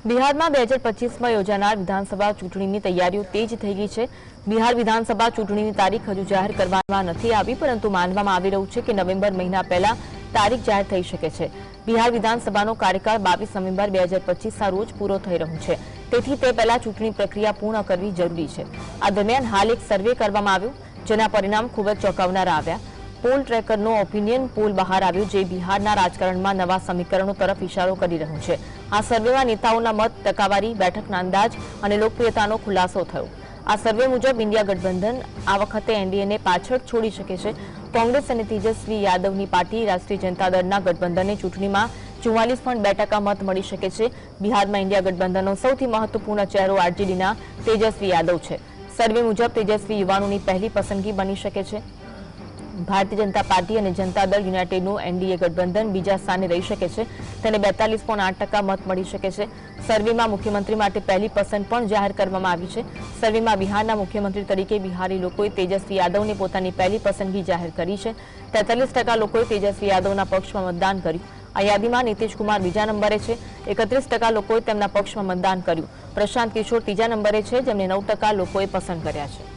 बिहार में 2025 में योजानार विधानसभा चूंटणीनी तैयारीओ तेज थई गई है। बिहार विधानसभा चूंटणीनी तारीख हजू जाहिर करवामां नथी आवी, परंतु मानवामां आवी रह्युं छे के नवेम्बर महीना पहेला तारीख जाहिर थई शके छे। बिहार विधानसभानो कार्यकाळ 22 नवेम्बर 2025 ना रोज पूरो थई रह्यो छे, तेथी ते पहेला चूंटणी प्रक्रिया पूर्ण करवी जरूरी छे। आ दरमियान हाल एक सर्वे करवामां आव्यो, जेना परिणाम खूब ज चौंकावनारा आव्या। पोल ट्रेकरनो ओपिनियन पोल बहार आव्यो, जे बिहारना राजकारणमां नवा समीकरणों तरफ इशारो करी रह्यो छे। आ सर्वेमां नेताओना मत, टकावारी, बेठकना अंदाज अने लोकप्रियतानो खुलासो थयो। आ सर्वे मुजब इंडिया गठबंधन आ वखते एनडीए ने पाछळ छोड़ी शके छे। कोंग्रेस अने तेजस्वी यादवनी पार्टी राष्ट्रीय जनता दळना गठबंधनने चूंटणीमां 44.2% मत मळी शके छे। बिहारमां इंडिया गठबंधननो सौथी महत्वपूर्ण चेहरो आरजेडीना तेजस्वी यादव छे। सर्वे मुजब तेजस्वी युवानोनी पहली पसंदगी बनी शके छे। भारतीय जनता पार्टी और जनता दल युनाइटेडનું एनडीए गठबंधन बीजा स्थाने रही शके छे। તેને 42.8% मत मળી શકે છે। સર્વેમાં મુખ્યમંત્રી માટે પહેલી પસંદ પણ જાહેર કરવામાં આવી છે। સર્વેમાં બિહારના મુખ્યમંત્રી તરીકે બિહારી લોકોએ તેજસ્વી યાદવને પોતાની પહેલી પસંદગી જાહેર કરી છે। 43% લોકોએ તેજસ્વી યાદવના પક્ષમાં મતદાન કર્યું। આ યાદીમાં નીતિશ કુમાર બીજા નંબરે છે। 31% લોકોએ તેમના પક્ષમાં મતદાન કર્યું। પ્રશાંત કિશોર ત્રીજા નંબરે છે, જેમને 9% લોકોએ પસંદ કર્યા છે।